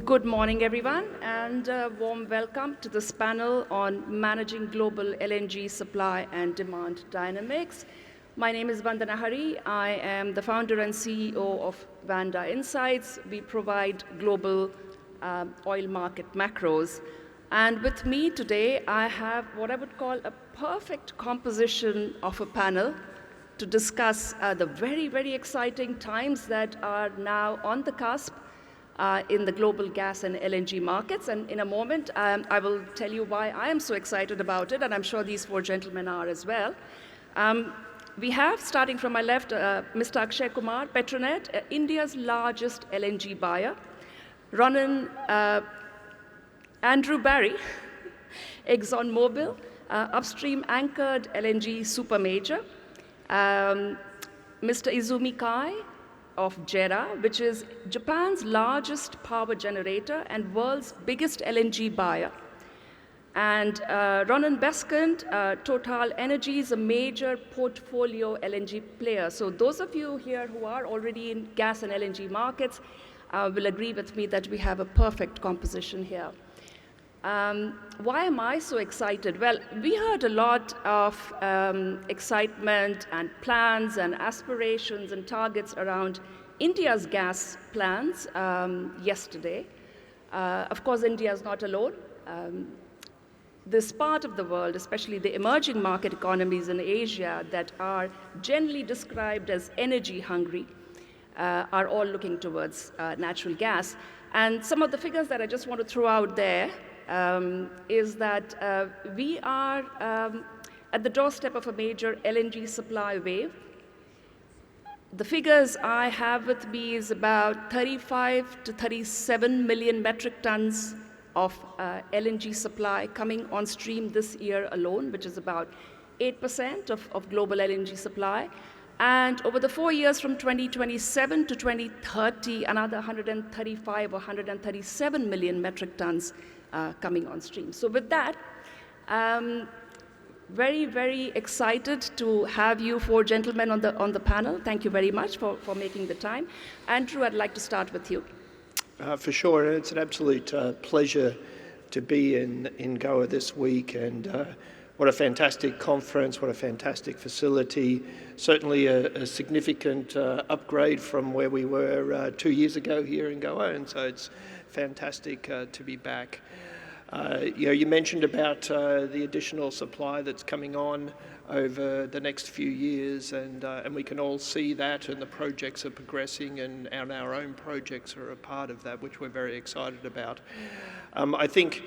Good morning, everyone, and a warm welcome to this panel on managing global LNG supply and demand dynamics. My name is Vandana Hari. I am the founder and CEO of Vanda Insights. We provide global oil market macros. And with me today, I have what I would call a perfect composition of a panel to discuss the very, very exciting times that are now on the cusp in the global gas and LNG markets. And in a moment, I will tell you why I am so excited about it, and I'm sure these four gentlemen are as well. We have, starting from my left, Mr. Akshay Kumar, Petronet, India's largest LNG buyer. Ronan Andrew Barry, ExxonMobil, upstream anchored LNG super major. Mr. Izumi Kai of JERA, which is Japan's largest power generator and world's biggest LNG buyer. And Ronan Beskant, Total Energy is a major portfolio LNG player. So those of you here who are already in gas and LNG markets will agree with me that we have a perfect composition here. Why am I so excited? Well, we heard a lot of excitement and plans and aspirations and targets around India's gas plans yesterday. Of course, India is not alone. This part of the world, especially the emerging market economies in Asia that are generally described as energy hungry, are all looking towards natural gas. And some of the figures that I just want to throw out there is that we are at the doorstep of a major LNG supply wave. The figures I have with me is about 35 to 37 million metric tons of LNG supply coming on stream this year alone, which is about 8% of global LNG supply. And over the 4 years from 2027 to 2030, another 135 or 137 million metric tons coming on stream. So with that, very, very excited to have you four gentlemen on the panel. Thank you very much for making the time. Andrew, I'd like to start with you. For sure, it's an absolute pleasure to be in Goa this week, and what a fantastic conference, what a fantastic facility. Certainly a significant upgrade from where we were 2 years ago here in Goa, and so it's fantastic to be back. You mentioned about the additional supply that's coming on over the next few years, and we can all see that, and the projects are progressing, and our own projects are a part of that, which we're very excited about. I think,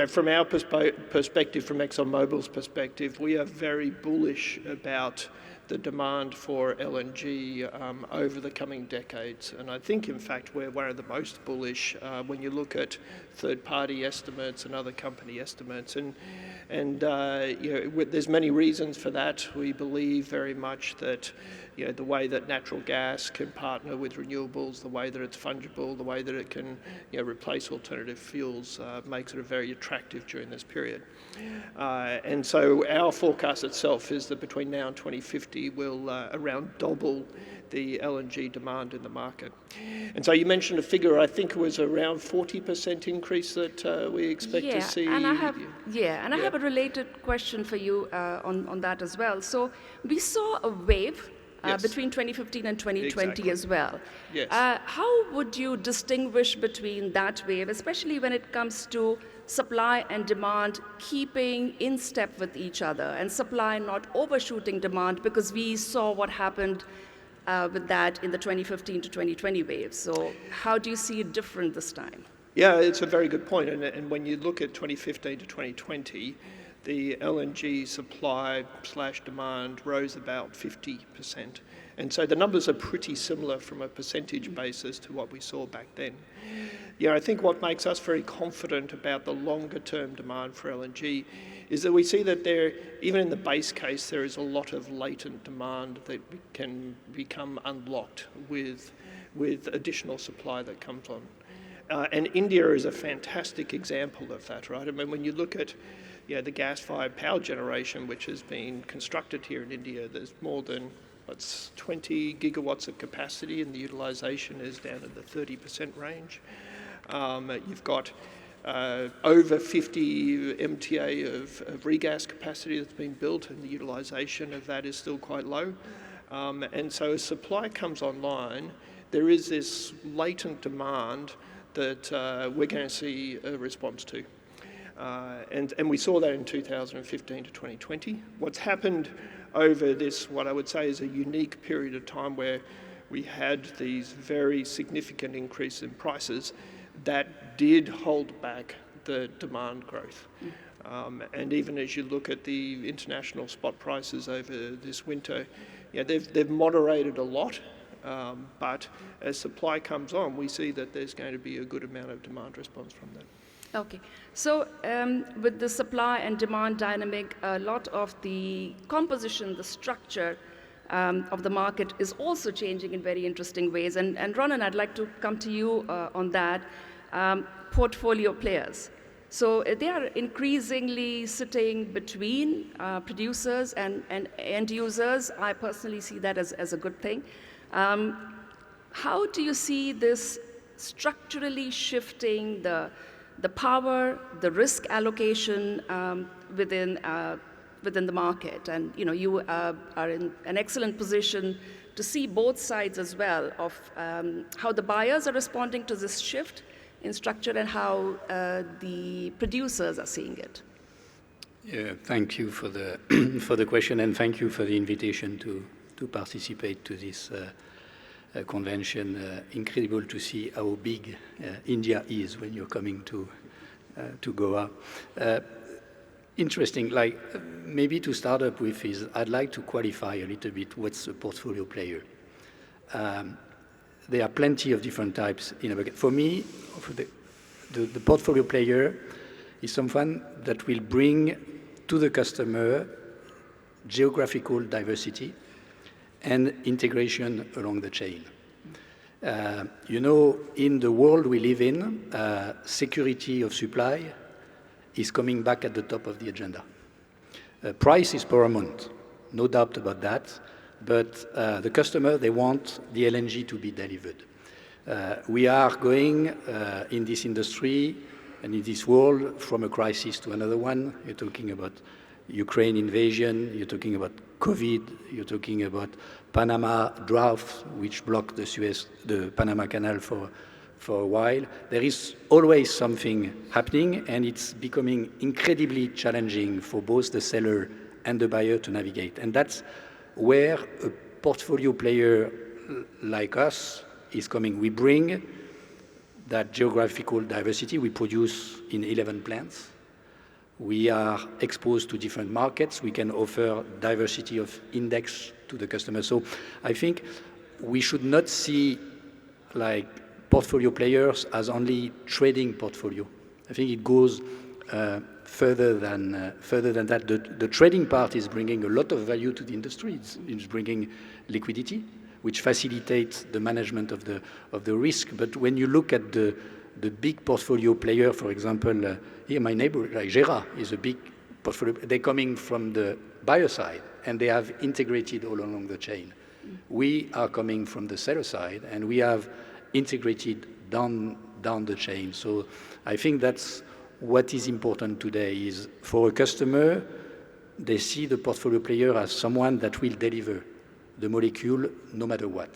from our perspective, from ExxonMobil's perspective, we are very bullish about the demand for LNG over the coming decades. And I think, in fact, we're one of the most bullish when you look at third-party estimates and other company estimates. And there's many reasons for that. We believe very much that the way that natural gas can partner with renewables, the way that it's fungible, the way that it can replace alternative fuels makes it very attractive during this period. And so our forecast itself is that between now and 2050 will around double the LNG demand in the market. And so you mentioned a figure, I think it was around 40% increase that we expect to see. And I have a related question for you on that as well. So we saw a wave between 2015 and 2020 as well. Yes. How would you distinguish between that wave, especially when it comes to supply and demand keeping in step with each other and supply not overshooting demand, because we saw what happened with that in the 2015 to 2020 wave. So how do you see it different this time? Yeah, it's a very good point. And when you look at 2015 to 2020, the LNG supply/demand rose about 50%. And so the numbers are pretty similar from a percentage basis to what we saw back then. I think what makes us very confident about the longer term demand for LNG is that we see that there, even in the base case, there is a lot of latent demand that can become unlocked with additional supply that comes on. And India is a fantastic example of that, right? I mean, when you look at the gas-fired power generation, which has been constructed here in India, there's more than 20 gigawatts of capacity, and the utilisation is down in the 30% range. You've got over 50 MTA of regas capacity that's been built, and the utilisation of that is still quite low. And so as supply comes online, there is this latent demand that we're going to see a response to. And we saw that in 2015 to 2020. What's happened over this, what I would say is a unique period of time where we had these very significant increases in prices that did hold back the demand growth. And even as you look at the international spot prices over this winter, yeah, they've moderated a lot, but as supply comes on, we see that there's going to be a good amount of demand response from that. Okay, so with the supply and demand dynamic, a lot of the composition, the structure of the market is also changing in very interesting ways. And Ronan, I'd like to come to you on that. Portfolio players. So they are increasingly sitting between producers and end users. I personally see that as a good thing. How do you see this structurally shifting the power, the risk allocation within the market? And you are in an excellent position to see both sides as well of how the buyers are responding to this shift in structure and how the producers are seeing it. Yeah, thank you for the for the question, and thank you for the invitation to participate to this convention. Incredible to see how big India is when you're coming to Goa. Interesting, like maybe to start up with is I'd like to qualify a little bit what's a portfolio player. There are plenty of different types in a bucket. For me, the portfolio player is someone that will bring to the customer geographical diversity and integration along the chain. In the world we live in, security of supply is coming back at the top of the agenda. Price is paramount, no doubt about that. But the customer, they want the LNG to be delivered. We are going in this industry and in this world from a crisis to another one. You're talking about Ukraine invasion, you're talking about COVID, you're talking about Panama drought, which blocked the Panama Canal for a while. There is always something happening, and it's becoming incredibly challenging for both the seller and the buyer to navigate. And that's where a portfolio player like us is coming. We bring that geographical diversity. We produce in 11 plants. We are exposed to different markets. We can offer diversity of index to the customer. So I think we should not see like portfolio players as only trading portfolio. I think it goes further than that. The trading part is bringing a lot of value to the industry. It's bringing liquidity, which facilitates the management of the risk. But when you look at the big portfolio player, for example, here my neighbor, like Gera, is a big portfolio. They're coming from the buyer side, and they have integrated all along the chain. We are coming from the seller side, and we have integrated down the chain. So I think that's what is important today is for a customer, they see the portfolio player as someone that will deliver the molecule no matter what.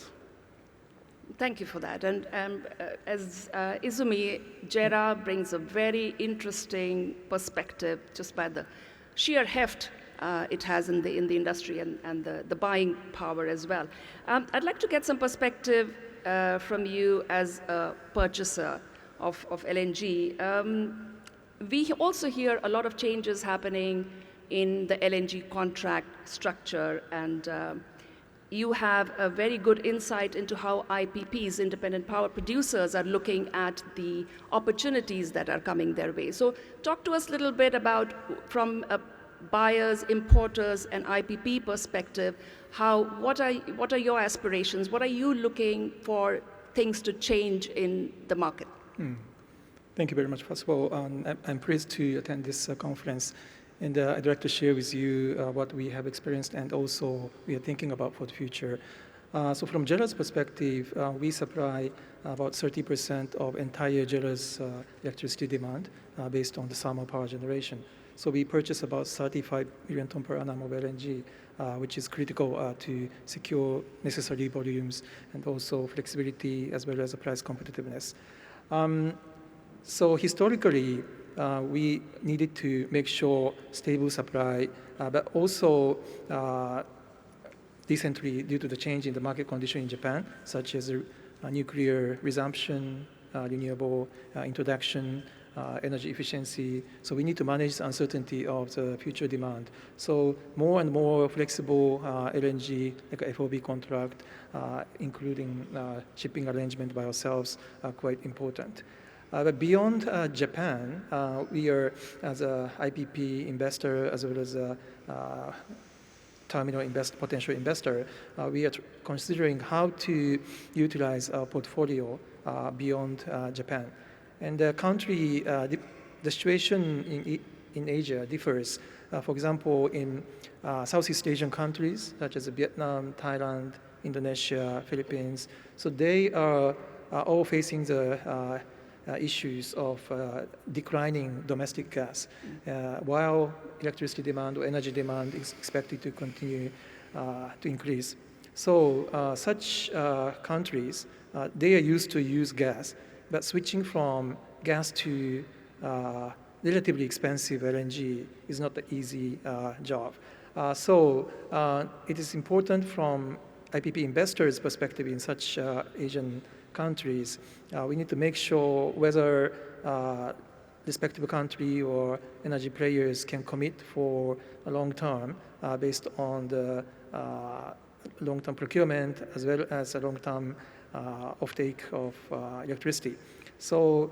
Thank you for that. And as Izumi, Gera brings a very interesting perspective just by the sheer heft it has in the industry and the buying power as well. I'd like to get some perspective from you as a purchaser of LNG. We also hear a lot of changes happening in the LNG contract structure, and you have a very good insight into how IPPs, independent power producers, are looking at the opportunities that are coming their way. So talk to us a little bit about, from a buyers, importers, and IPP perspective, what are your aspirations? What are you looking for things to change in the market? Thank you very much. First of all, I'm pleased to attend this conference, and I'd like to share with you what we have experienced and also we are thinking about for the future. So from JERA's perspective, we supply about 30% of entire JERA's electricity demand based on the thermal power generation. So we purchase about 35 million ton per annum of LNG, which is critical to secure necessary volumes and also flexibility as well as price competitiveness. So historically, we needed to make sure stable supply, but also recently, due to the change in the market condition in Japan, such as nuclear resumption, renewable introduction, energy efficiency. So we need to manage the uncertainty of the future demand. So more and more flexible LNG, like a FOB contract, including shipping arrangement by ourselves, are quite important. But beyond Japan, we are, as a IPP investor, as well as a potential investor, we are considering how to utilize our portfolio beyond Japan. And the country, the situation in Asia differs. For example, in Southeast Asian countries, such as Vietnam, Thailand, Indonesia, Philippines, so they are all facing the issues of declining domestic gas, while electricity demand or energy demand is expected to continue to increase. So such countries, they are used to use gas, but switching from gas to relatively expensive LNG is not an easy job. So it is important from IPP investors' perspective in such Asian countries, we need to make sure whether respective country or energy players can commit for a long term based on the long-term procurement as well as a long-term offtake of electricity. So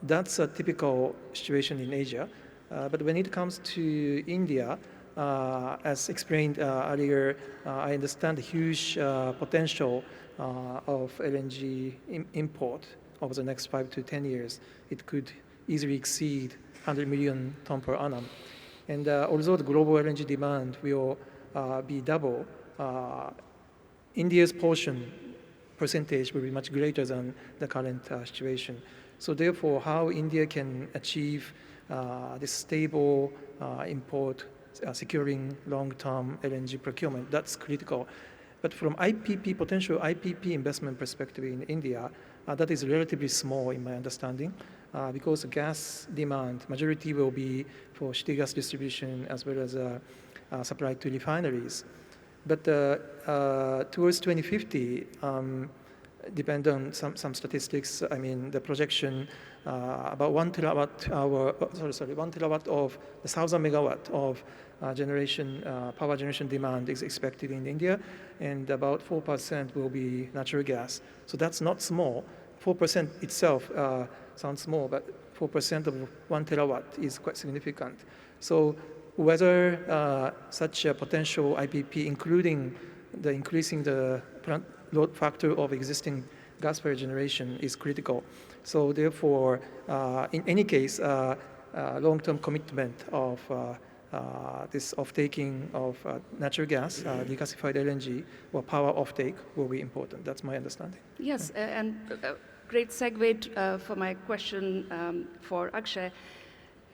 that's a typical situation in Asia. But when it comes to India, as explained earlier, I understand the huge potential of LNG import over the next 5 to 10 years. It could easily exceed 100 million ton per annum. And although the global LNG demand will be double, India's percentage will be much greater than the current situation. So therefore, how India can achieve this stable import, securing long-term LNG procurement, that's critical. But from potential IPP investment perspective in India, that is relatively small in my understanding, because gas demand, majority will be for city gas distribution as well as supply to refineries. But towards 2050, depend on some statistics, I mean, the projection, about 1 terawatt of 1,000 megawatt of power generation demand is expected in India, and about 4% will be natural gas. So that's not small. 4% itself sounds small, but 4% of 1 terawatt is quite significant. So whether such a potential IPP, including increasing the plant load factor of existing gas-fired generation, is critical. So therefore, in any case, long-term commitment of this off-taking of natural gas, regasified LNG, or power offtake will be important. That's my understanding. Yes, and great segue for my question for Akshay.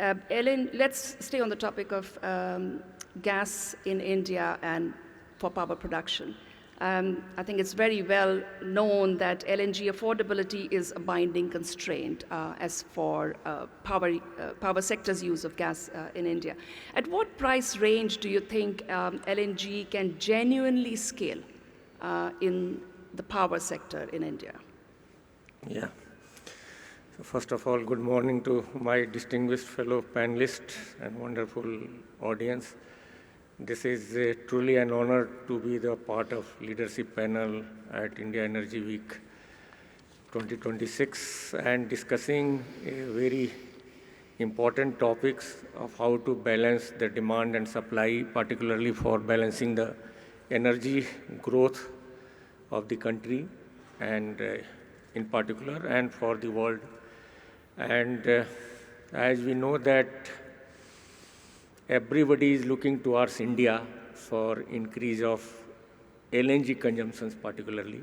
Let's stay on the topic of gas in India and for power production. I think it's very well known that LNG affordability is a binding constraint as for power sector's use of gas in India. At what price range do you think LNG can genuinely scale in the power sector in India? Yeah. So first of all, good morning to my distinguished fellow panelists and wonderful audience. This is truly an honor to be the part of leadership panel at India Energy Week 2026 and discussing very important topics of how to balance the demand and supply, particularly for balancing the energy growth of the country and in particular and for the world. And as we know that everybody is looking towards India for increase of LNG consumptions particularly.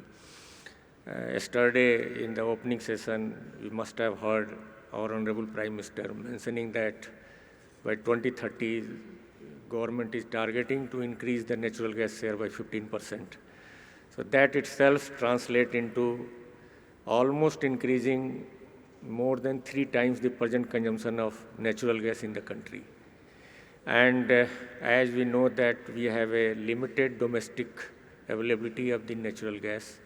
Yesterday in the opening session, we must have heard our Honorable Prime Minister mentioning that by 2030, government is targeting to increase the natural gas share by 15%. So that itself translates into almost increasing more than 3 times the present consumption of natural gas in the country. And as we know that we have a limited domestic availability of the natural gas,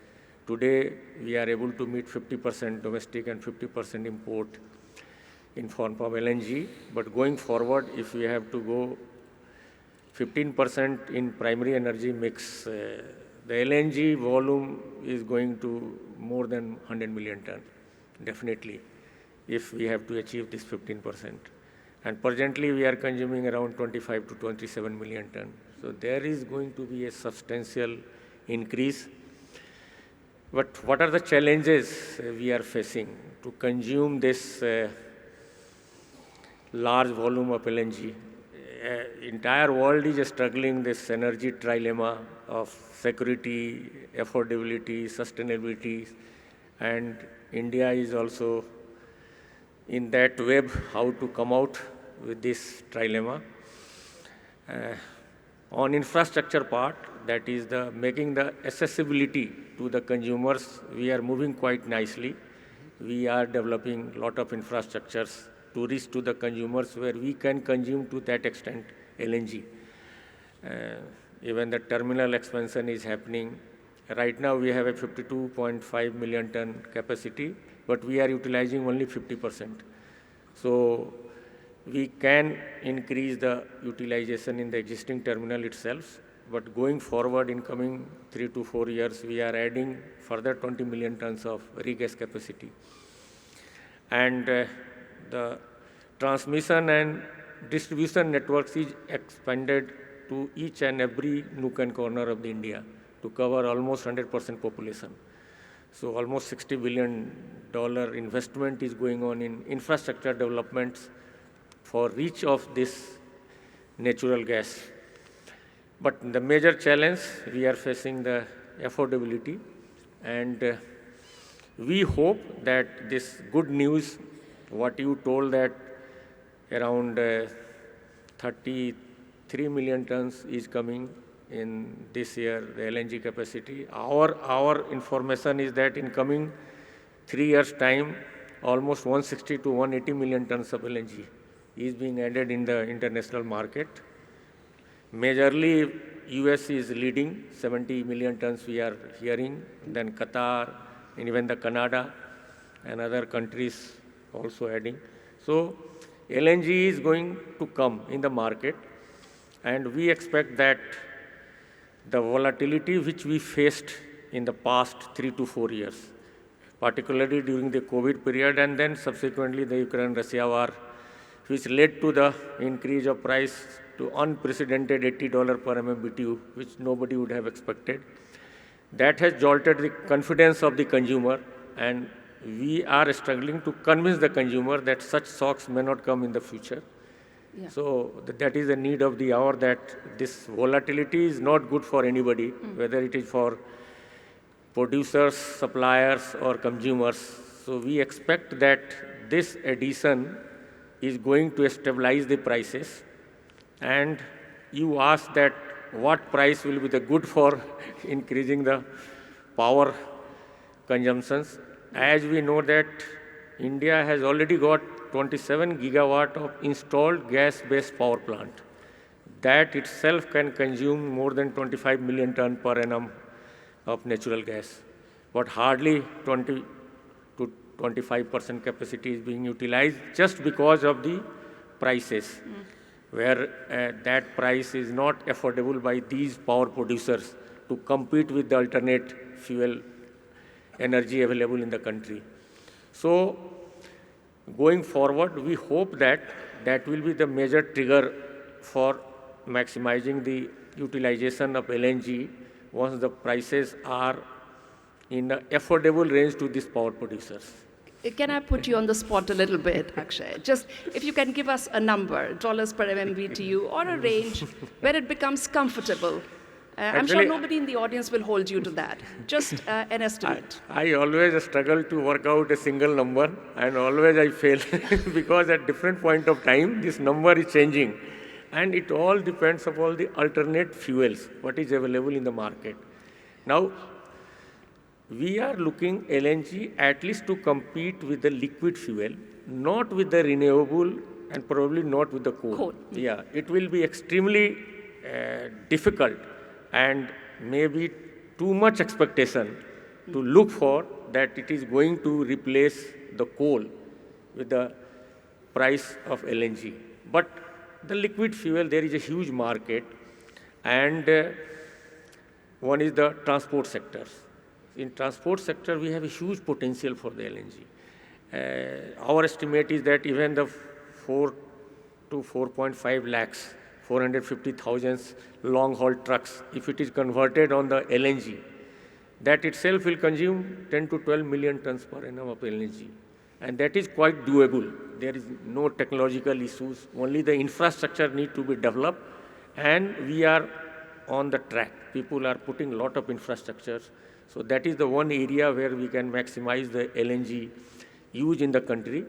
today we are able to meet 50% domestic and 50% import in form of LNG. But going forward, if we have to go 15% in primary energy mix, the LNG volume is going to more than 100 million ton, definitely, if we have to achieve this 15%. And presently we are consuming around 25 to 27 million ton. So there is going to be a substantial increase. But what are the challenges we are facing to consume this large volume of LNG? Entire world is struggling this energy trilemma of security, affordability, sustainability, and India is also in that web how to come out with this trilemma. On infrastructure part, that is the making the accessibility to the consumers, we are moving quite nicely. We are developing a lot of infrastructures to reach to the consumers where we can consume to that extent LNG. Even the terminal expansion is happening. Right now we have a 52.5 million ton capacity, but we are utilizing only 50%. So we can increase the utilization in the existing terminal itself, but going forward in coming 3 to 4 years, we are adding further 20 million tons of regas capacity. And the transmission and distribution networks is expanded to each and every nook and corner of the India to cover almost 100% population. So almost $60 billion investment is going on in infrastructure developments for reach of this natural gas. But the major challenge, we are facing the affordability, and we hope that this good news, what you told that around 33 million tons is coming in this year, the LNG capacity. Our information is that in coming 3 years' time, almost 160 to 180 million tons of LNG is being added in the international market. Majorly, US is leading, 70 million tons we are hearing, then Qatar, and even the Canada and other countries also adding. So LNG is going to come in the market, and we expect that the volatility which we faced in the past 3 to 4 years, particularly during the COVID period and then subsequently the Ukraine-Russia war, which led to the increase of price to unprecedented $80 per MMBTU, which nobody would have expected. That has jolted the confidence of the consumer, and we are struggling to convince the consumer that such shocks may not come in the future. Yeah. So that is the need of the hour, that this volatility is not good for anybody, whether it is for producers, suppliers, or consumers. So we expect that this addition is going to stabilize the prices. And you asked that what price will be the good for increasing the power consumptions. As we know that India has already got 27 gigawatt of installed gas-based power plant. That itself can consume more than 25 million ton per annum of natural gas. But hardly 20 to 25% capacity is being utilized just because of the prices, where that price is not affordable by these power producers to compete with the alternate fuel energy available in the country. So going forward, we hope that that will be the major trigger for maximizing the utilization of LNG once the prices are in an affordable range to these power producers. Can I put you on the spot a little bit, Akshay? Just if you can give us a number, dollars per MMBTU, or a range where it becomes comfortable I'm sure Actually, nobody in the audience will hold you to that. Just an estimate. I always struggle to work out a single number, and always I fail because at different point of time, this number is changing. And it all depends upon the alternate fuels, what is available in the market. Now, we are looking LNG at least to compete with the liquid fuel, not with the renewable and probably not with the coal. Coal. Yeah, it will be extremely difficult and maybe too much expectation to look for that it is going to replace the coal with the price of LNG. But the liquid fuel, there is a huge market, and one is the transport sectors. In transport sector, we have a huge potential for the LNG. Our estimate is that even the 4 to 4.5 lakhs, 450,000 long-haul trucks, if it is converted on the LNG, that itself will consume 10 to 12 million tons per annum of LNG. And that is quite doable. There is no technological issues. Only the infrastructure need to be developed, and we are on the track. People are putting a lot of infrastructure. So that is the one area where we can maximize the LNG use in the country.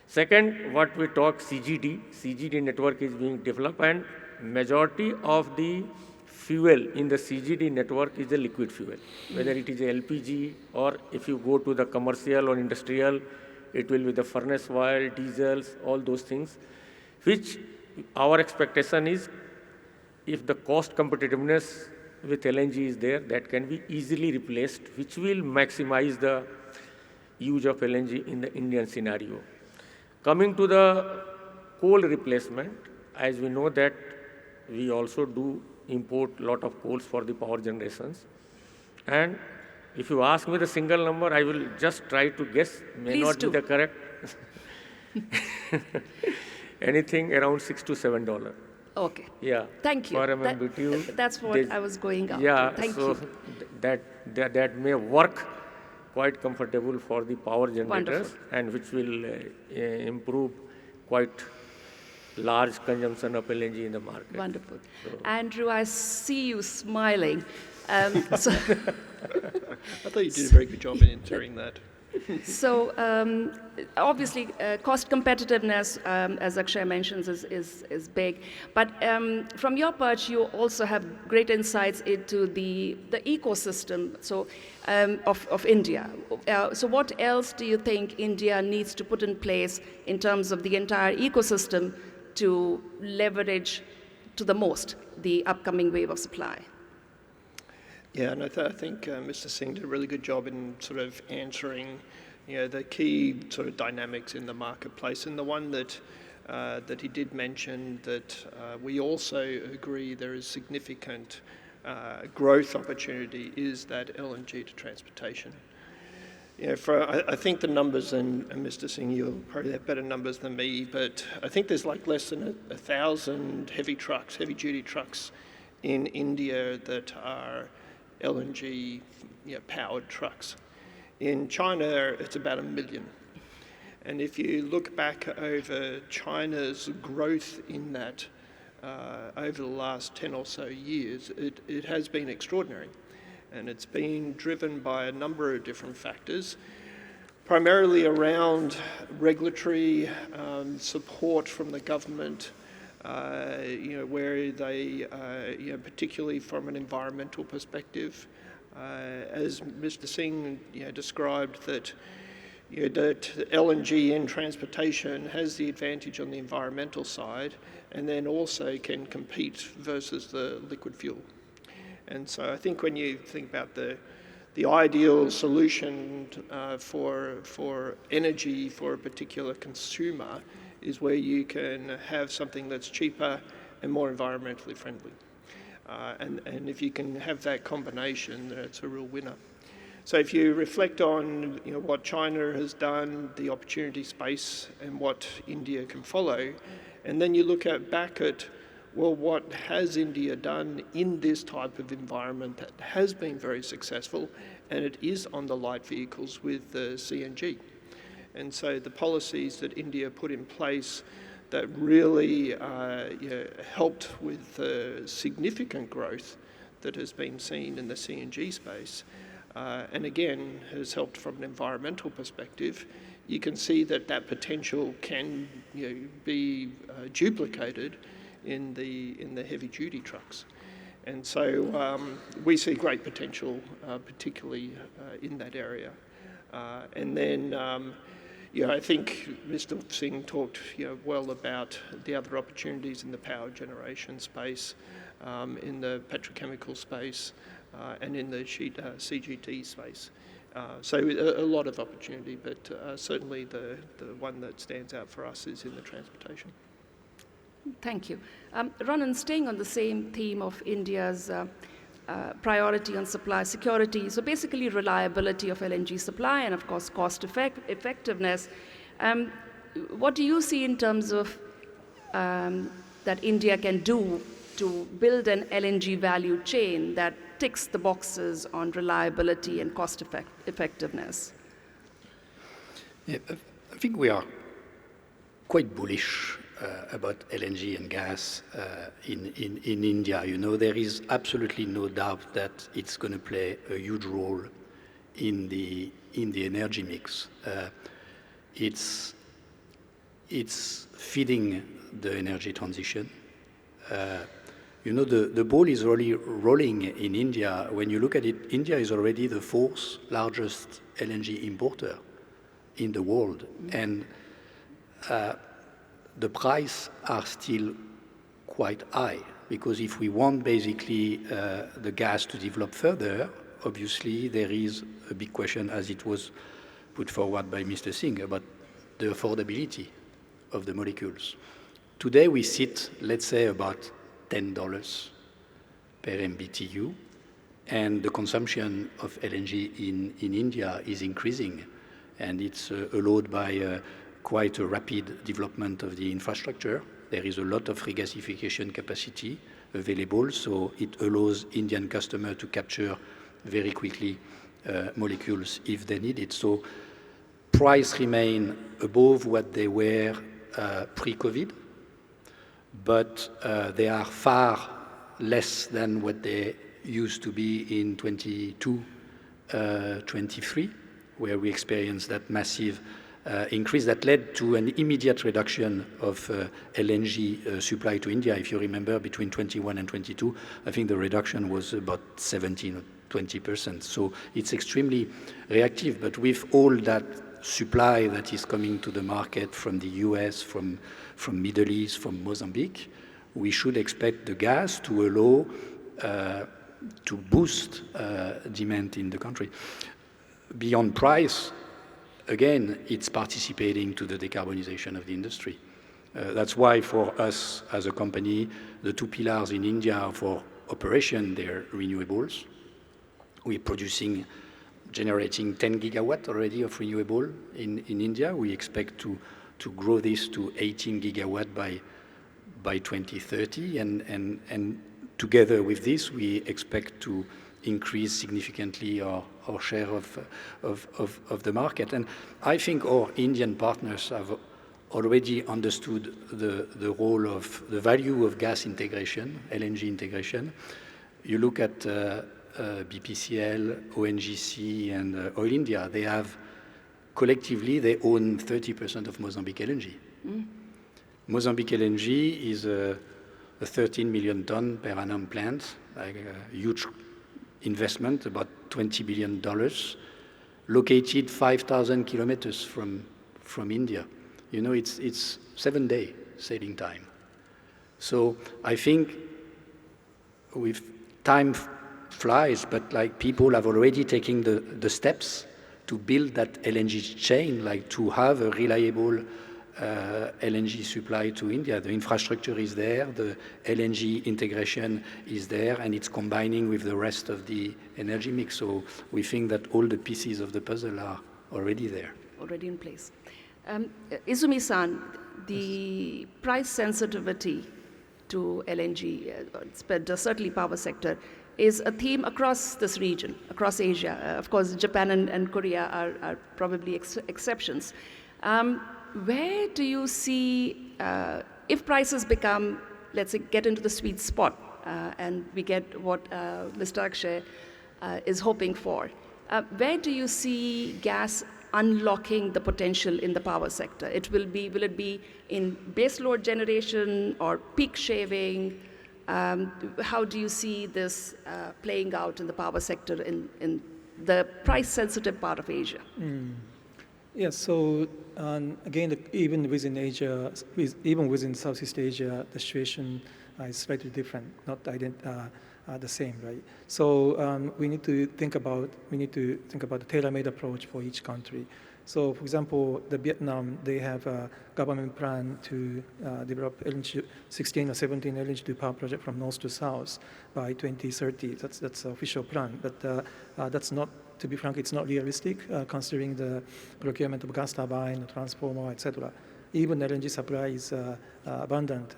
Second, what we talk CGD network is being developed, and majority of the fuel in the CGD network is the liquid fuel, whether it is LPG or if you go to the commercial or industrial, it will be the furnace oil, diesels, all those things, which our expectation is if the cost competitiveness with LNG is there, that can be easily replaced, which will maximize the use of LNG in the Indian scenario. Coming to the coal replacement, as we know that we also do import a lot of coals for the power generations. And if you ask me the single number, I will just try to guess, may Please not do. be the correct. Anything around $6 to $7. Okay. Yeah. Thank you. For MMBTU. That's what I was going after. Yeah. Thank so you. that may work quite comfortable for the power generators. Wonderful. And which will improve quite large consumption of LNG in the market. Wonderful. So, Andrew, I see you smiling. So, I thought you did a very good job in answering that. so obviously, cost competitiveness, as Akshay mentions, is big. But from your perch, you also have great insights into the ecosystem of India. So what else do you think India needs to put in place in terms of the entire ecosystem to leverage to the most the upcoming wave of supply? Yeah, and I think Mr. Singh did a really good job in sort of answering, the key sort of dynamics in the marketplace. And the one that he did mention that we also agree there is significant growth opportunity is that LNG to transportation. I think the numbers, and Mr. Singh, you'll probably have better numbers than me, but I think there's like less than 1,000 heavy-duty trucks in India that are LNG powered trucks. In China, it's about 1 million. And if you look back over China's growth in that over the last 10 or so years, it has been extraordinary. And it's been driven by a number of different factors, primarily around regulatory support from the government, where they, particularly from an environmental perspective, as Mr. Singh described, that that LNG in transportation has the advantage on the environmental side, and then also can compete versus the liquid fuel. And so I think when you think about the ideal solution for energy for a particular consumer is where you can have something that's cheaper and more environmentally friendly. And if you can have that combination, then it's a real winner. So if you reflect on what China has done, the opportunity space, and what India can follow, and then you look back at, well, what has India done in this type of environment that has been very successful, and it is on the light vehicles with the CNG. And so the policies that India put in place that really helped with significant growth that has been seen in the CNG space, and again has helped from an environmental perspective, you can see that that potential can be duplicated in the heavy-duty trucks. And so we see great potential, particularly in that area. And then, I think Mr. Singh talked well about the other opportunities in the power generation space, in the petrochemical space, and in the CGT space. So a lot of opportunity, but certainly the one that stands out for us is in the transportation. Thank you. Ronan, staying on the same theme of India's priority on supply security, so basically reliability of LNG supply and of course cost effectiveness, what do you see in terms of that India can do to build an LNG value chain that ticks the boxes on reliability and cost effectiveness? Yeah, I think we are quite bullish about LNG and gas in India. There is absolutely no doubt that it's going to play a huge role in the energy mix. It's feeding the energy transition. The ball is really rolling in India. When you look at it, India is already the 4th largest LNG importer in the world. And the prices are still quite high, because if we want basically the gas to develop further, obviously there is a big question, as it was put forward by Mr. Singh, about the affordability of the molecules. Today we sit, let's say, about $10 per MBTU, and the consumption of LNG in India is increasing, and it's allowed by quite a rapid development of the infrastructure. There is a lot of regasification capacity available, so it allows Indian customer to capture very quickly molecules if they need it. So price remain above what they were pre-COVID, but they are far less than what they used to be in 22, 23, where we experienced that massive increase that led to an immediate reduction of LNG supply to India. If you remember, between 21 and 22, I think the reduction was about 17 or 20%. So it's extremely reactive. But with all that supply that is coming to the market from the US, from Middle East, from Mozambique, we should expect the gas to allow to boost demand in the country. Beyond price, again, it's participating to the decarbonization of the industry. That's why for us as a company, the 2 pillars in India for operation, they're renewables. We're generating 10 gigawatt already of renewable in India. We expect to grow this to 18 gigawatt by 2030, and together with this, we expect to increase significantly our share of the market. And I think our Indian partners have already understood the role of the value of gas integration, LNG integration. You look at BPCL, ONGC, and Oil India. They have collectively they own 30% of Mozambique LNG. Mozambique LNG is a 13 million ton per annum plant, like a huge investment, about $20 billion, located 5,000 kilometers from India. It's 7-day sailing time. So I think with time flies, but like people have already taken the steps to build that LNG chain, like to have a reliable LNG supply to India. The infrastructure is there, the LNG integration is there, and it's combining with the rest of the energy mix. So we think that all the pieces of the puzzle are already there. Already in place. Izumi-san, the price sensitivity to LNG, certainly power sector, is a theme across this region, across Asia. Of course, Japan and Korea are probably exceptions. Where do you see, if prices become, let's say, get into the sweet spot, and we get what Mr. Akshay is hoping for. Where do you see gas unlocking the potential in the power sector? Will it be in baseload generation or peak shaving? How do you see this playing out in the power sector in the price-sensitive part of Asia? Yes, so again, even within Asia, even within Southeast Asia, the situation is slightly different, not the same, right? So we need to think about the tailor-made approach for each country. So, for example, Vietnam, they have a government plan to develop 16 or 17 LNG power project from north to south by 2030. That's the official plan, but that's not. To be frank, it's not realistic considering the procurement of gas turbine, transformer, etc. Even LNG supply is abundant.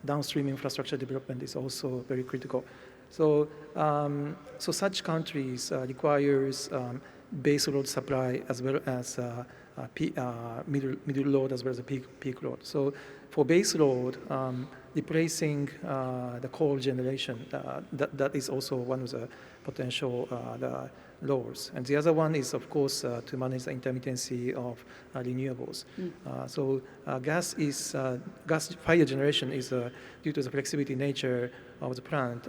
Downstream infrastructure development is also very critical. So, so such countries requires base load supply as well as middle load as well as a peak load. So for base load, replacing the coal generation, that is also one of the potential lowers. And the other one is, of course, to manage the intermittency of renewables. So gas-fired generation is, due to the flexibility nature of the plant,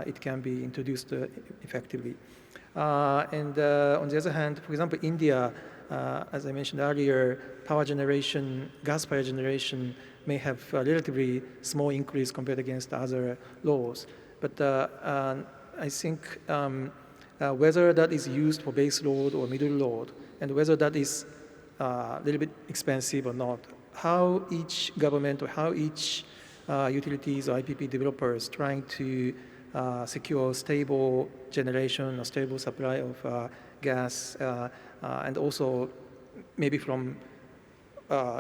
it can be introduced effectively. And on the other hand, for example, India, as I mentioned earlier, power generation, gas-fired generation may have a relatively small increase compared against other laws. But I think whether that is used for base load or middle load, and whether that is a little bit expensive or not, how each government or how each utilities or IPP developers trying to secure stable generation or stable supply of gas, and also maybe from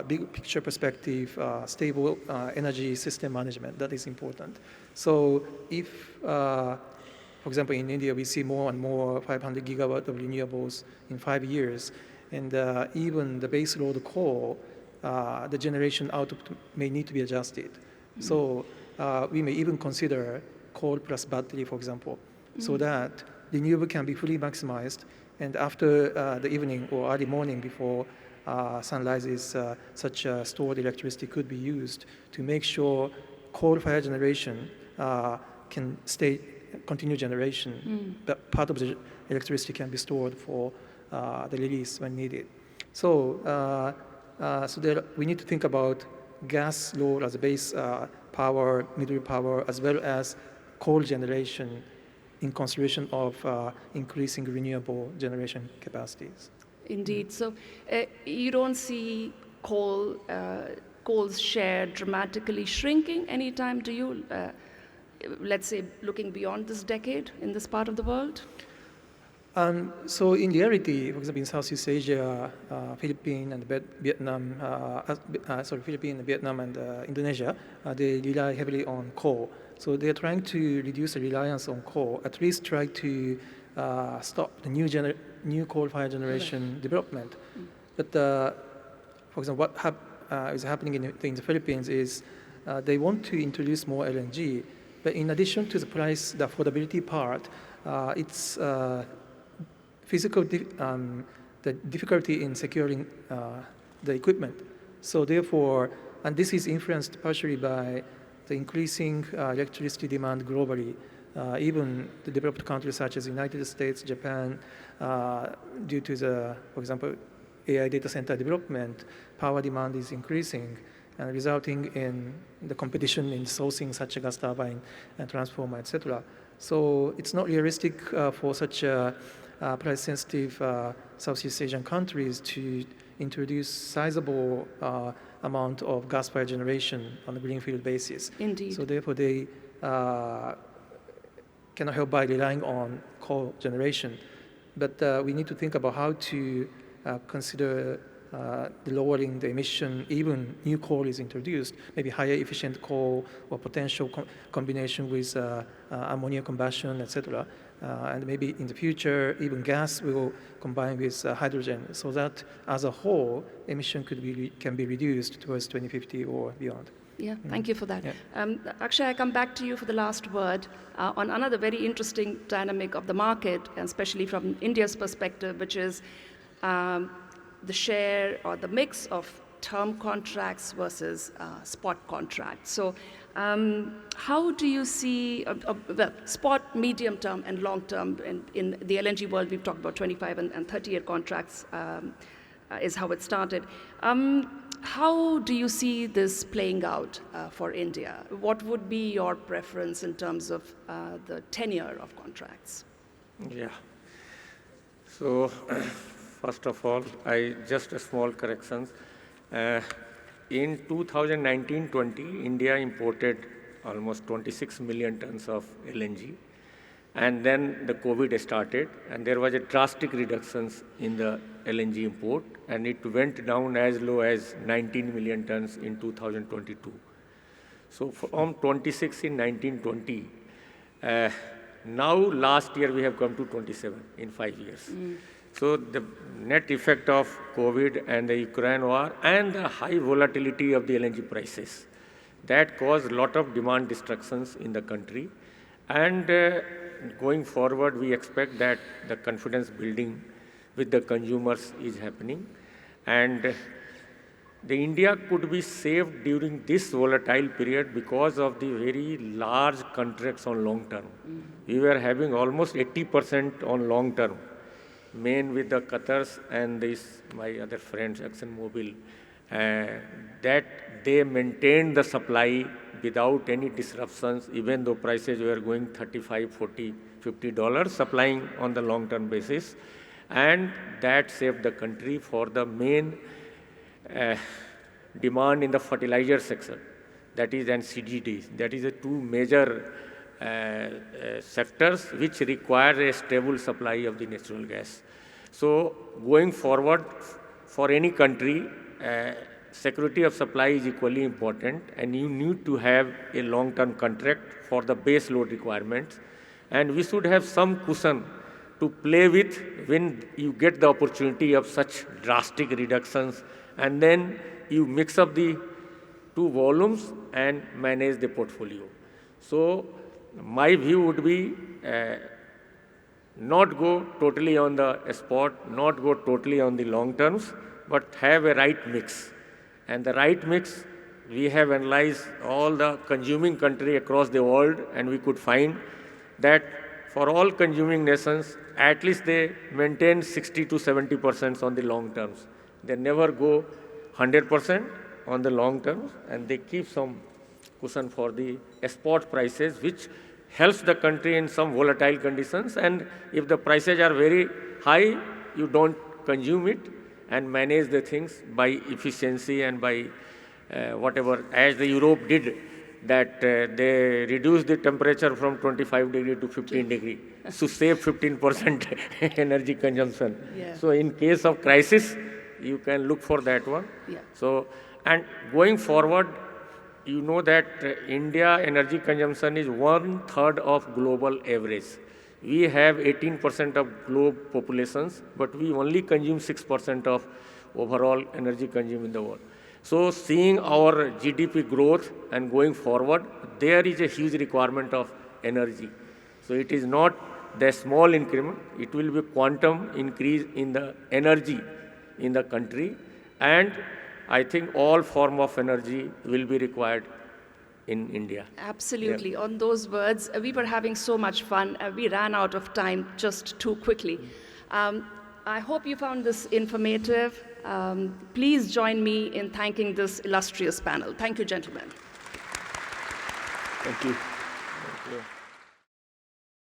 big picture perspective, stable energy system management, that is important. So if, for example, in India, we see more and more 500 gigawatt of renewables in 5 years, and even the base load coal, the generation output may need to be adjusted. So we may even consider coal plus battery, for example, so that renewable can be fully maximized, and after the evening or early morning before sun rises, such stored electricity could be used to make sure coal-fired generation can continue generation, but part of the electricity can be stored for the release when needed. So, we need to think about gas load as a base power, middle power, as well as coal generation in consideration of increasing renewable generation capacities. Indeed. So you don't see coal's share dramatically shrinking anytime, do you? Let's say looking beyond this decade in this part of the world? So in reality, for example, in Southeast Asia, Philippines and Vietnam, and Indonesia, they rely heavily on coal. So they're trying to reduce the reliance on coal, at least try to stop the new coal-fired generation development. But for example, what is happening in the Philippines is they want to introduce more LNG, but in addition to the price, the affordability part, it's the difficulty in securing the equipment. So therefore, and this is influenced partially by the increasing electricity demand globally. Even the developed countries such as the United States, Japan, due to the, for example, AI data center development, power demand is increasing and resulting in the competition in sourcing such a gas turbine and transformer, etc. So it's not realistic for such price-sensitive Southeast Asian countries to introduce sizable amount of gas-fired generation on a greenfield basis. Indeed. So therefore, they cannot help by relying on coal generation. But we need to think about how to consider lowering the emission, even new coal is introduced, maybe higher efficient coal or potential combination with ammonia combustion, etc. And maybe in the future, even gas will combine with hydrogen, so that as a whole, emission can be reduced towards 2050 or beyond. Yeah, thank you for that. Yeah. Akshay, I come back to you for the last word on another very interesting dynamic of the market, and especially from India's perspective, which is the share or the mix of term contracts versus spot contracts. So how do you see, well, spot, medium term, and long term? In the LNG world, we've talked about 25 and 30-year contracts is how it started. How do you see this playing out for India? What would be your preference in terms of the tenure of contracts? Yeah. So, first of all, just a small corrections. In 2019-20, India imported almost 26 million tons of LNG. And then the COVID started, and there was a drastic reductions in the LNG import, and it went down as low as 19 million tons in 2022. So from 26 in 1920, now last year we have come to 27 in 5 years. So the net effect of COVID and the Ukraine war and the high volatility of the LNG prices, that caused a lot of demand destructions in the country. And going forward, we expect that the confidence building with the consumers is happening. And the India could be saved during this volatile period because of the very large contracts on long term. We were having almost 80% on long term, main with the Qatars and my other friends, ExxonMobil, that they maintained the supply without any disruptions, even though prices were going $35, $40, $50, supplying on the long-term basis. And that saved the country for the main demand in the fertilizer sector, that is, and CGDs. That is the two major sectors which require a stable supply of the natural gas. So going forward, for any country, security of supply is equally important, and you need to have a long-term contract for the base load requirements. And we should have some cushion to play with when you get the opportunity of such drastic reductions, and then you mix up the two volumes and manage the portfolio. So my view would be not go totally on the spot, not go totally on the long terms, but have a right mix. And the right mix, we have analyzed all the consuming countries across the world, and we could find that for all consuming nations, at least they maintain 60 to 70% on the long terms. They never go 100% on the long terms, and they keep some cushion for the spot prices, which helps the country in some volatile conditions. And if the prices are very high, you don't consume it and manage the things by efficiency and by whatever, as the Europe did, that they reduced the temperature from 25 degree to 15 degree to save 15% energy consumption. Yeah. So in case of crisis, you can look for that one. Yeah. So, and going forward, you know that India energy consumption is 1/3 of global average. We have 18% of globe populations, but we only consume 6% of overall energy consumed in the world. So seeing our GDP growth and going forward, there is a huge requirement of energy. So it is not the small increment, it will be quantum increase in the energy in the country. And I think all form of energy will be required in India. Absolutely. Yeah. On those words, we were having so much fun. We ran out of time just too quickly. I hope you found this informative. Please join me in thanking this illustrious panel. Thank you, gentlemen. Thank you. Thank you.